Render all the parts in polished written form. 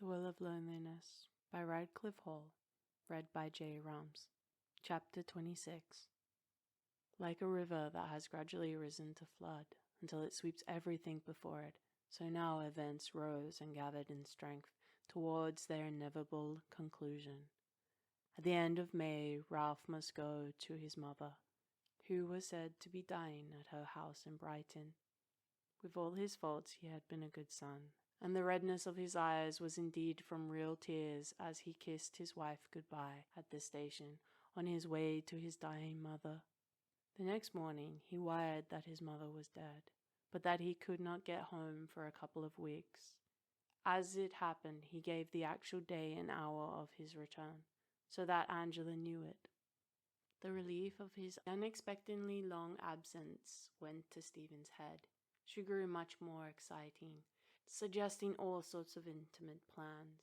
The Will of Loneliness by Radclyffe, read by JayRaams. Chapter 26. Like a river that has gradually risen to flood until it sweeps everything before it, so now events rose and gathered in strength towards their inevitable conclusion. At the end of May, Ralph must go to his mother, who was said to be dying at her house in Brighton. With all his faults, he had been a good son, and the redness of his eyes was indeed from real tears as he kissed his wife good-bye at the station on his way to his dying mother. The next morning he wired that his mother was dead, but that he could not get home for a couple of weeks. As it happened, he gave the actual day and hour of his return, so that Angela knew it. The relief of his unexpectedly long absence went to Stephen's head. She grew much more exciting, suggesting all sorts of intimate plans.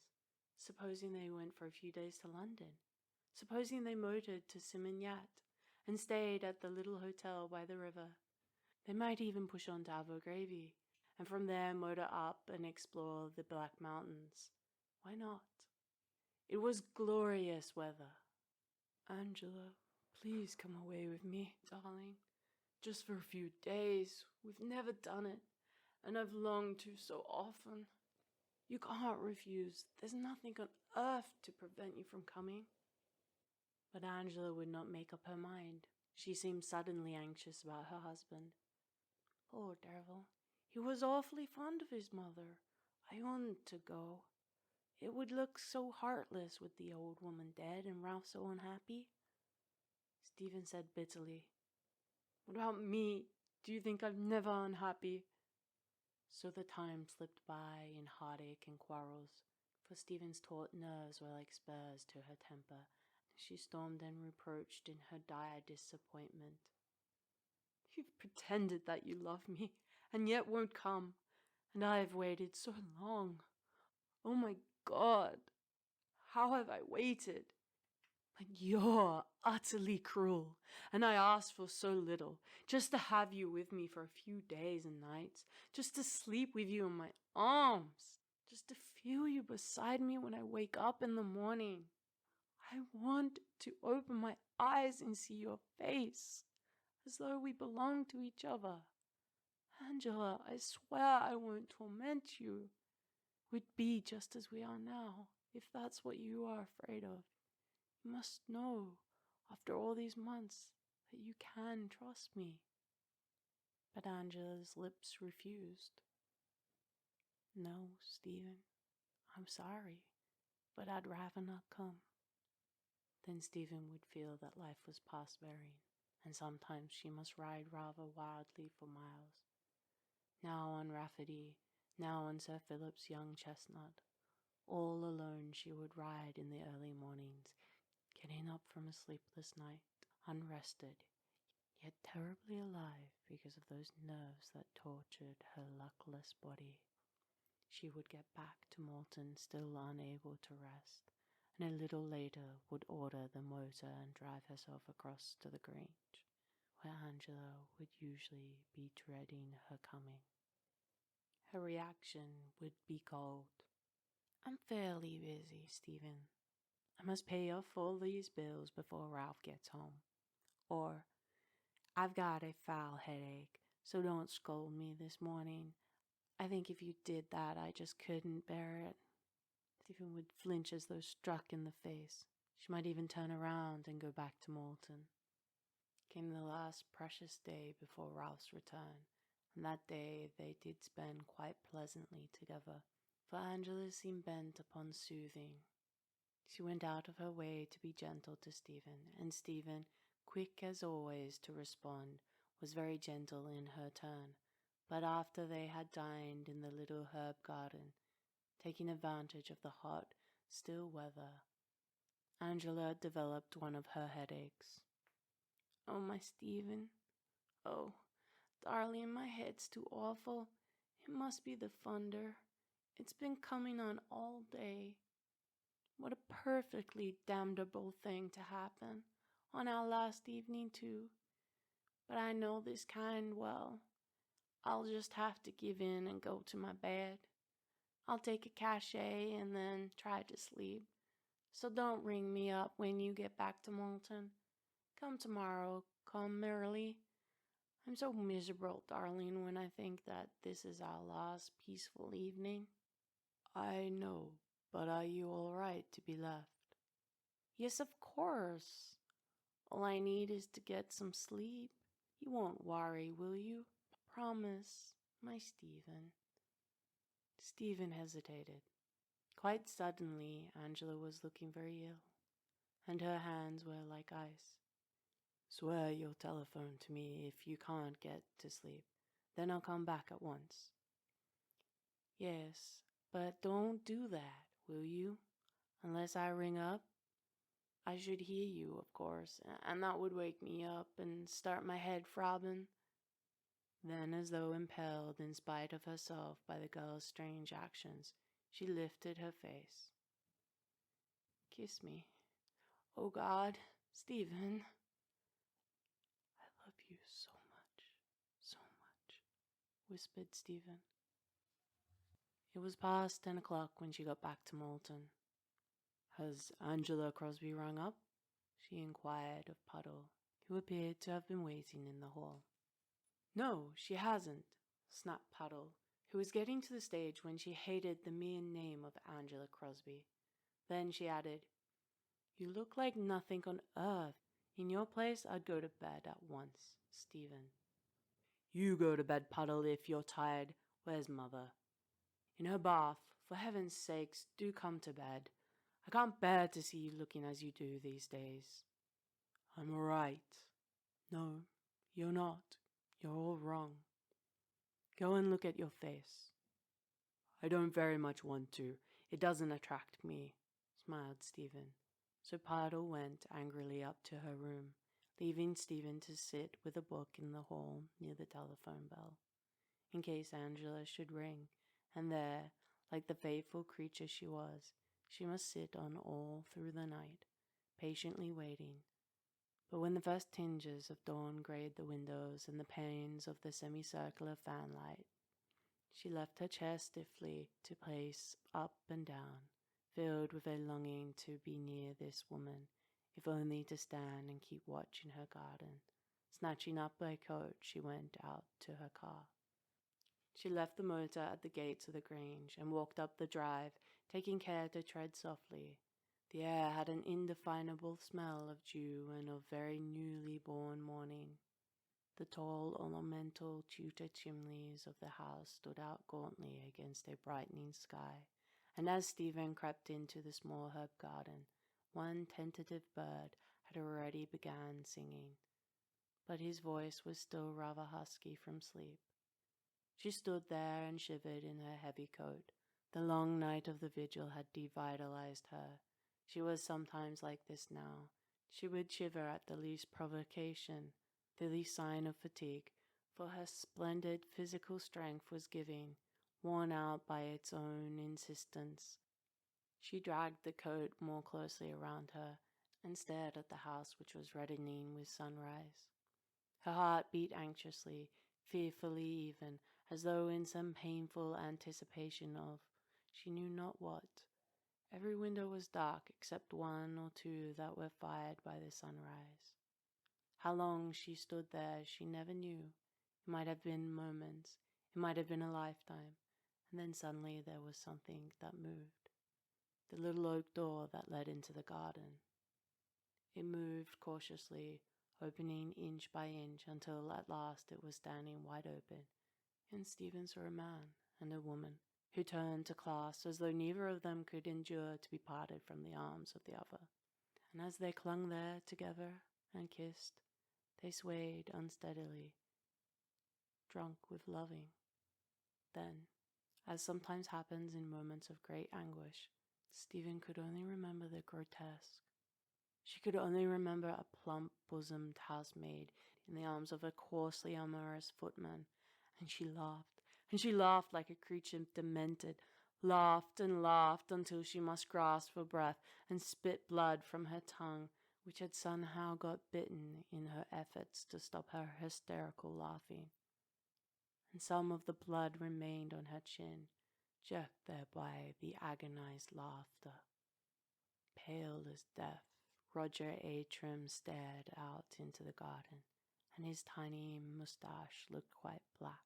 Supposing they went for a few days to London? Supposing they motored to Simonyat and stayed at the little hotel by the river? They might even push on to Avogravy, and from there motor up and explore the Black Mountains. Why not? It was glorious weather. "Angela, please come away with me, darling. Just for a few days. We've never done it, and I've longed to so often. You can't refuse. There's nothing on earth to prevent you from coming." But Angela would not make up her mind. She seemed suddenly anxious about her husband. "Poor devil. He was awfully fond of his mother. I oughtn't to go. It would look so heartless with the old woman dead and Ralph so unhappy." Stephen said bitterly, "What about me? Do you think I'm never unhappy?" So the time slipped by in heartache and quarrels, for Stephen's taut nerves were like spurs to her temper. She stormed and reproached in her dire disappointment. "You've pretended that you love me, and yet won't come, and I have waited so long. Oh my God, how have I waited? But you're utterly cruel, and I asked for so little, just to have you with me for a few days and nights, just to sleep with you in my arms, just to feel you beside me when I wake up in the morning. I want to open my eyes and see your face, as though we belonged to each other. Angela, I swear I won't torment you. We'd be just as we are now, if that's what you are afraid of. You must know, after all these months, that you can trust me." But Angela's lips refused. "No, Stephen, I'm sorry, but I'd rather not come." Then Stephen would feel that life was past bearing, and sometimes she must ride rather wildly for miles. Now on Rafferty, now on Sir Philip's young chestnut. All alone she would ride in the early mornings, getting up from a sleepless night, unrested, yet terribly alive because of those nerves that tortured her luckless body. She would get back to Malton still unable to rest, and a little later would order the motor and drive herself across to the Grange, where Angela would usually be dreading her coming. Her reaction would be cold. "I'm fairly busy, Stephen. I must pay off all these bills before Ralph gets home." Or, "I've got a foul headache, so don't scold me this morning. I think if you did that, I just couldn't bear it." Stephen would flinch as though struck in the face. She might even turn around and go back to Malton. Came the last precious day before Ralph's return, and that day they did spend quite pleasantly together, for Angela seemed bent upon soothing. She went out of her way to be gentle to Stephen, and Stephen, quick as always to respond, was very gentle in her turn. But after they had dined in the little herb garden, taking advantage of the hot, still weather, Angela developed one of her headaches. "Oh, my Stephen. Oh, darling, my head's too awful. It must be the thunder. It's been coming on all day. What a perfectly damnable thing to happen, on our last evening too. But I know this kind well. I'll just have to give in and go to my bed. I'll take a cachet and then try to sleep. So don't ring me up when you get back to Moulton. Come tomorrow, come early. I'm so miserable, darling, when I think that this is our last peaceful evening. I know, but are you all right to be left? Yes, of course. All I need is to get some sleep. You won't worry, will you? Promise, my Stephen. Stephen hesitated. Quite suddenly, Angela was looking very ill, and her hands were like ice. Swear you'll telephone to me if you can't get to sleep. Then I'll come back at once. Yes, but don't do that, will you? Unless I ring up. I should hear you, of course, and that would wake me up and start my head throbbing. Then, as though impelled in spite of herself by the girl's strange actions, she lifted her face. Kiss me. Oh God, Stephen. I love you so much, whispered Stephen. It was past 10 o'clock when she got back to Moulton. Has Angela Crosby rung up? She inquired of Puddle, who appeared to have been waiting in the hall. No, she hasn't, snapped Puddle, who was getting to the stage when she hated the mere name of Angela Crosby. Then she added, You look like nothing on earth. In your place, I'd go to bed at once, Stephen. You go to bed, Puddle, if you're tired. Where's Mother? In her bath. For heaven's sakes, do come to bed. I can't bear to see you looking as you do these days. I'm all right. No, you're not. You're all wrong. Go and look at your face. I don't very much want to. It doesn't attract me, smiled Stephen. So Puddle went angrily up to her room, leaving Stephen to sit with a book in the hall near the telephone bell, in case Angela should ring, and there, like the faithful creature she was, she must sit on all through the night, patiently waiting. But when the first tinges of dawn grayed the windows and the panes of the semicircular fanlight, she left her chair stiffly to pace up and down, filled with a longing to be near this woman, if only to stand and keep watch in her garden. Snatching up her coat, she went out to her car. She left the motor at the gates of the Grange and walked up the drive, taking care to tread softly. The air had an indefinable smell of dew and of very newly born morning. The tall ornamental Tudor chimneys of the house stood out gauntly against a brightening sky, and as Stephen crept into the small herb garden, one tentative bird had already begun singing, but his voice was still rather husky from sleep. She stood there and shivered in her heavy coat. The long night of the vigil had devitalized her. She was sometimes like this now. She would shiver at the least provocation, the least sign of fatigue, for her splendid physical strength was giving, worn out by its own insistence. She dragged the coat more closely around her and stared at the house which was reddening with sunrise. Her heart beat anxiously, fearfully even, as though in some painful anticipation of she knew not what. Every window was dark except one or two that were fired by the sunrise. How long she stood there she never knew. It might have been moments, it might have been a lifetime, and then suddenly there was something that moved. The little oak door that led into the garden. It moved cautiously, opening inch by inch until at last it was standing wide open, and Stephen saw a man and a woman who turned to clasp as though neither of them could endure to be parted from the arms of the other. And as they clung there together and kissed, they swayed unsteadily, drunk with loving. Then, as sometimes happens in moments of great anguish, Stephen could only remember the grotesque. She could only remember a plump-bosomed housemaid in the arms of a coarsely amorous footman, and she laughed like a creature demented, laughed and laughed until she must grasp for breath and spit blood from her tongue, which had somehow got bitten in her efforts to stop her hysterical laughing. And some of the blood remained on her chin, jerked there by the agonized laughter. Pale as death, Roger A. Trim stared out into the garden, and his tiny moustache looked quite black,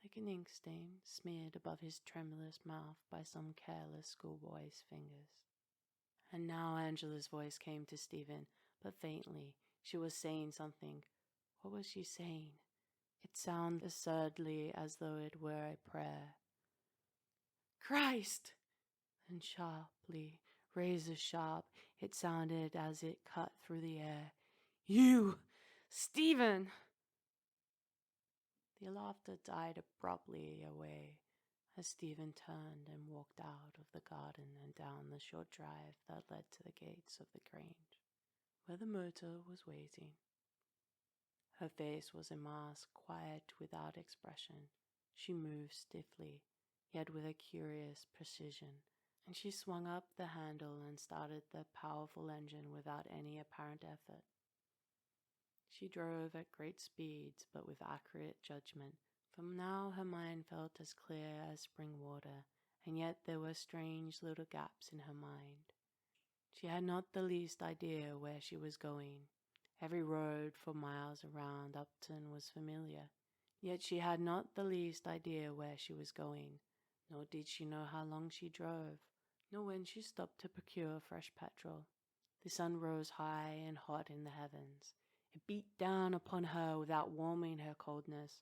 like an ink stain smeared above his tremulous mouth by some careless schoolboy's fingers. And now Angela's voice came to Stephen, but faintly. She was saying something. What was she saying? It sounded absurdly as though it were a prayer. Christ! And sharply, razor sharp, it sounded as it cut through the air. You! Stephen! The laughter died abruptly away as Stephen turned and walked out of the garden and down the short drive that led to the gates of the Grange, where the motor was waiting. Her face was a mask, quiet, without expression. She moved stiffly, yet with a curious precision, and she swung up the handle and started the powerful engine without any apparent effort. She drove at great speeds, but with accurate judgment, for now her mind felt as clear as spring water, and yet there were strange little gaps in her mind. She had not the least idea where she was going. Every road for miles around Upton was familiar, yet she had not the least idea where she was going, nor did she know how long she drove, nor when she stopped to procure fresh petrol. The sun rose high and hot in the heavens. It beat down upon her without warming her coldness,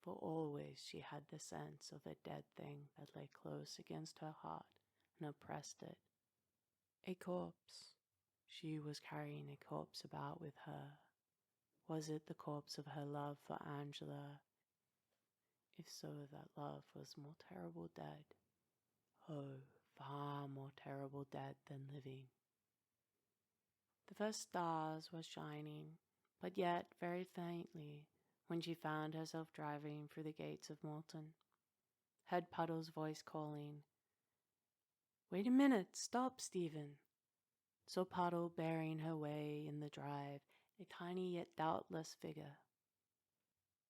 for always she had the sense of a dead thing that lay close against her heart and oppressed it. A corpse. She was carrying a corpse about with her. Was it the corpse of her love for Angela? If so, that love was more terrible dead. Oh, far more terrible dead than living. The first stars were shining, but yet very faintly, when she found herself driving through the gates of Morton. Heard Puddle's voice calling, "Wait a minute, stop, Stephen." Saw Puddle bearing her way in the drive, a tiny yet doubtless figure.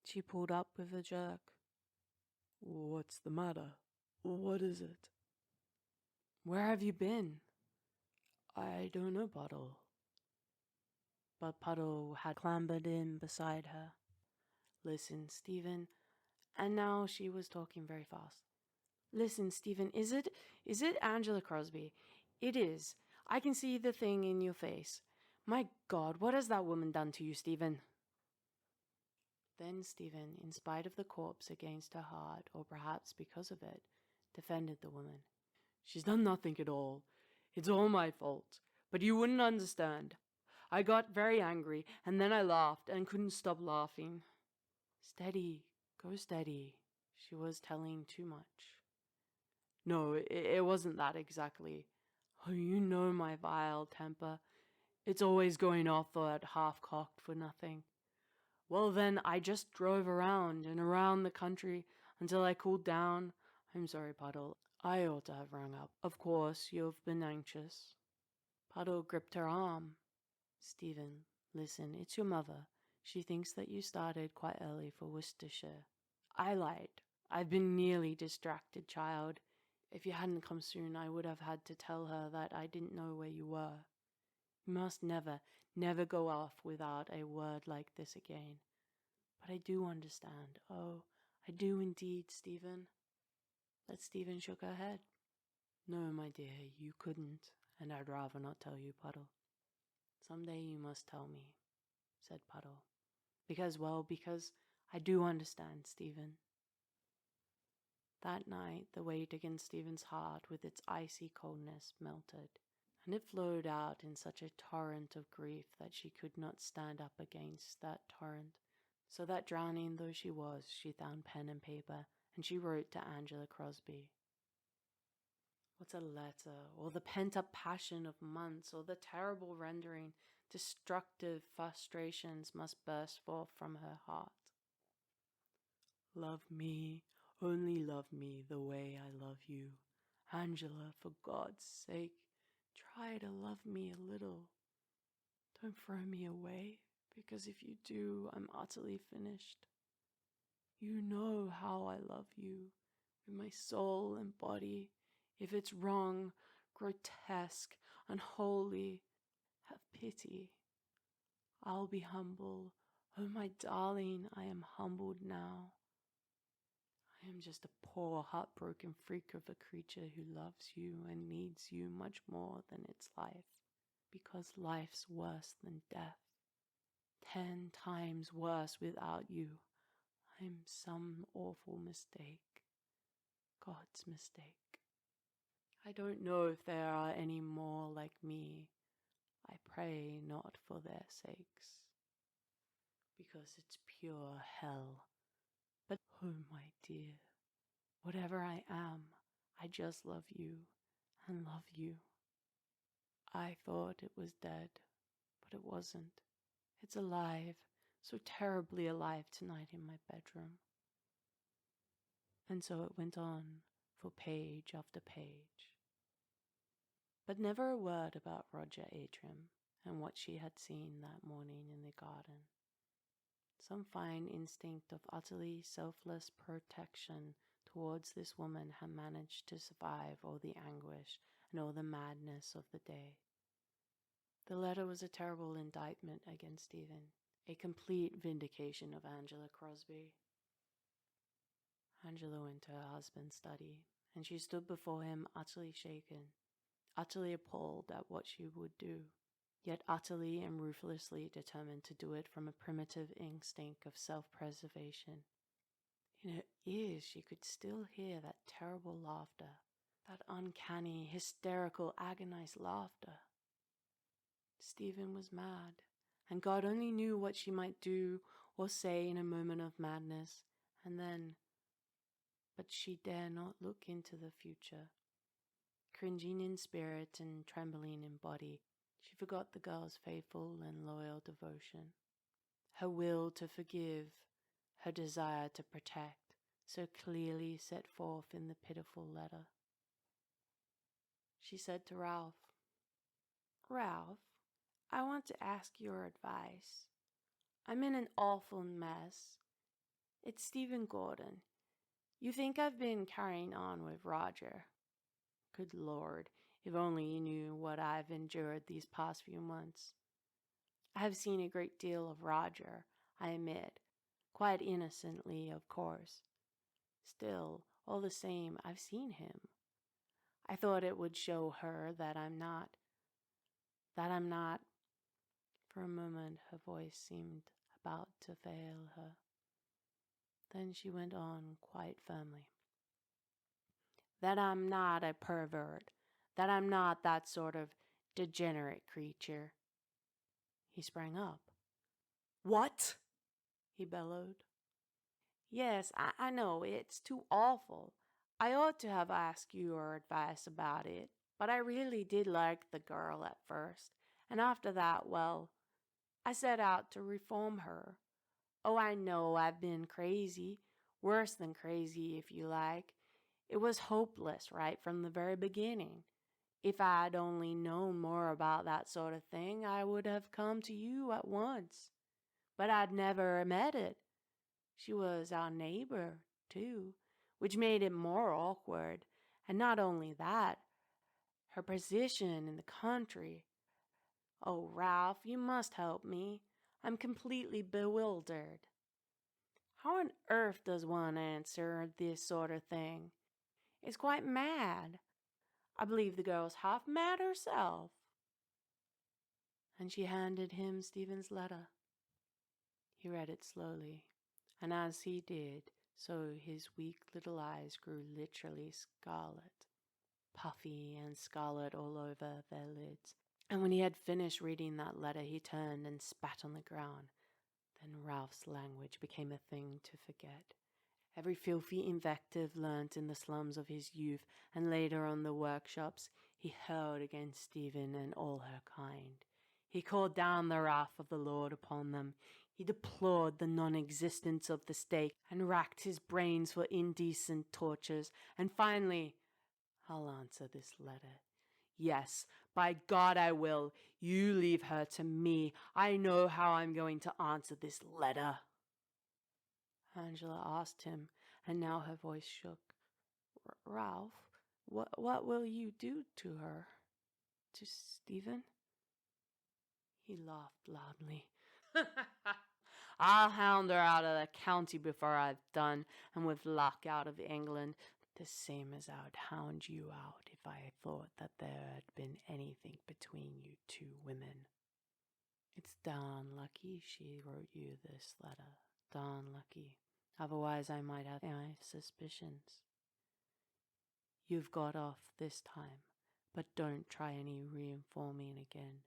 She pulled up with a jerk. "What's the matter? What is it?" "Where have you been?" "I don't know, Puddle." But Puddle had clambered in beside her. "Listen, Stephen," and now she was talking very fast. "Listen, Stephen, is it Angela Crosby? It is. I can see the thing in your face. My God, what has that woman done to you, Stephen?" Then Stephen, in spite of the corpse against her heart, or perhaps because of it, defended the woman. "She's done nothing at all. It's all my fault. But you wouldn't understand. I got very angry, and then I laughed and couldn't stop laughing." "Steady, go steady." She was telling too much. "No, it wasn't that exactly. Oh, you know my vile temper. It's always going off at half-cocked for nothing. Well, then, I just drove around and around the country until I cooled down. I'm sorry, Puddle. I ought to have rung up. Of course, you've been anxious." Puddle gripped her arm. "Stephen, listen, it's your mother. She thinks that you started quite early for Worcestershire." "I lied. I've been nearly distracted, child. If you hadn't come soon, I would have had to tell her that I didn't know where you were. You must never go off without a word like this again. But I do understand. Oh, I do indeed, Stephen." But Stephen shook her head. "No, my dear, you couldn't, and I'd rather not tell you, Puddle." "Some day you must tell me," said Puddle. Because I do understand, Stephen." That night, the weight against Stephen's heart with its icy coldness melted, and it flowed out in such a torrent of grief that she could not stand up against that torrent, so that drowning though she was, she found pen and paper, and she wrote to Angela Crosby. What a letter, or the pent-up passion of months, or the terrible rendering, destructive frustrations must burst forth from her heart. "Love me, only love me the way I love you. Angela, for God's sake, try to love me a little. Don't throw me away, because if you do, I'm utterly finished. You know how I love you. in my soul and body. If it's wrong, grotesque, unholy, have pity. I'll be humble. Oh, my darling, I am humbled now. I am just a poor, heartbroken freak of a creature who loves you and needs you much more than its life, because life's worse than death. 10 times worse without you. I'm some awful mistake. God's mistake. I don't know if there are any more like me. I pray not for their sakes, because it's pure hell. But oh, my dear, whatever I am, I just love you and love you. I thought it was dead, but it wasn't. It's alive, so terribly alive tonight in my bedroom. And so it went on for page after page. But never a word about Roger Atrim and what she had seen that morning in the garden. Some fine instinct of utterly selfless protection towards this woman had managed to survive all the anguish and all the madness of the day. The letter was a terrible indictment against Stephen, a complete vindication of Angela Crosby. Angela went to her husband's study, and she stood before him utterly shaken, utterly appalled at what she would do, yet utterly and ruthlessly determined to do it from a primitive instinct of self-preservation. In her ears she could still hear that terrible laughter, that uncanny, hysterical, agonized laughter. Stephen was mad, and God only knew what she might do or say in a moment of madness, and then... But she dare not look into the future. Cringing in spirit and trembling in body, she forgot the girl's faithful and loyal devotion. Her will to forgive, her desire to protect, so clearly set forth in the pitiful letter. She said to Ralph, "Ralph, I want to ask your advice. I'm in an awful mess. It's Stephen Gordon. You think I've been carrying on with Roger. Good Lord, if only you knew what I've endured these past few months. I have seen a great deal of Roger, I admit, quite innocently, of course. Still, all the same, I've seen him. I thought it would show her that I'm not. For a moment her voice seemed about to fail her. Then she went on quite firmly. That I'm not a pervert, that I'm not that sort of degenerate creature." He sprang up. "What?" he bellowed. "Yes, I know, it's too awful. I ought to have asked your advice about it, but I really did like the girl at first, and after that, well, I set out to reform her. Oh, I know I've been crazy, worse than crazy if you like. It was hopeless right from the very beginning. If I'd only known more about that sort of thing, I would have come to you at once. But I'd never met it. She was our neighbor, too, which made it more awkward. And not only that, her position in the country. Oh, Ralph, you must help me. I'm completely bewildered. How on earth does one answer this sort of thing? It's quite mad. I believe the girl's half mad herself." And she handed him Stephen's letter. He read it slowly, and as he did so his weak little eyes grew literally scarlet, puffy and scarlet all over their lids. And when he had finished reading that letter, he turned and spat on the ground. Then Ralph's language became a thing to forget. Every filthy invective learnt in the slums of his youth and later on the workshops he hurled against Stephen and all her kind. He called down the wrath of the Lord upon them. He deplored the non-existence of the stake and racked his brains for indecent tortures. And finally, "I'll answer this letter. Yes, by God I will. You leave her to me. I know how I'm going to answer this letter." Angela asked him, and now her voice shook. Ralph, what will you do to her? To Stephen? He laughed loudly. I'll hound her out of the county before I've done, and with luck out of England, the same as I would hound you out if I thought that there had been anything between you two women. It's darn lucky she wrote you this letter. Darn lucky. Otherwise I might have my suspicions. You've got off this time, but don't try any reinforming again.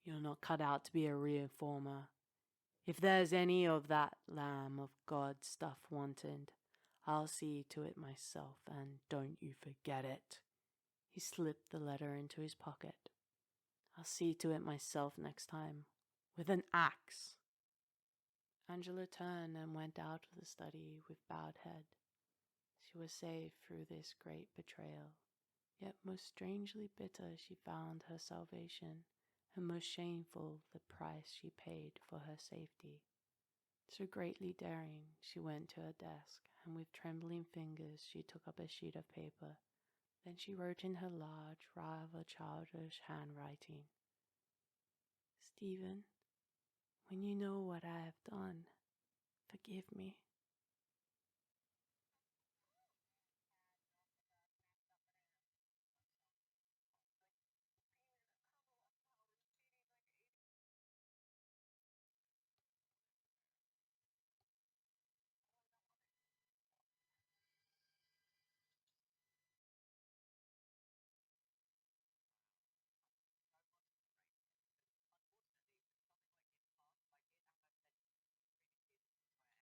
You're not cut out to be a reinformer. If there's any of that Lamb of God stuff wanted, I'll see to it myself, and don't you forget it. He slipped the letter into his pocket. I'll see to it myself next time, with an axe. Angela turned and went out of the study with bowed head. She was saved through this great betrayal, yet most strangely bitter she found her salvation, and most shameful the price she paid for her safety. So greatly daring, she went to her desk, and with trembling fingers she took up a sheet of paper. Then she wrote in her large, rather childish handwriting, Stephen, when you know what I have done, forgive me.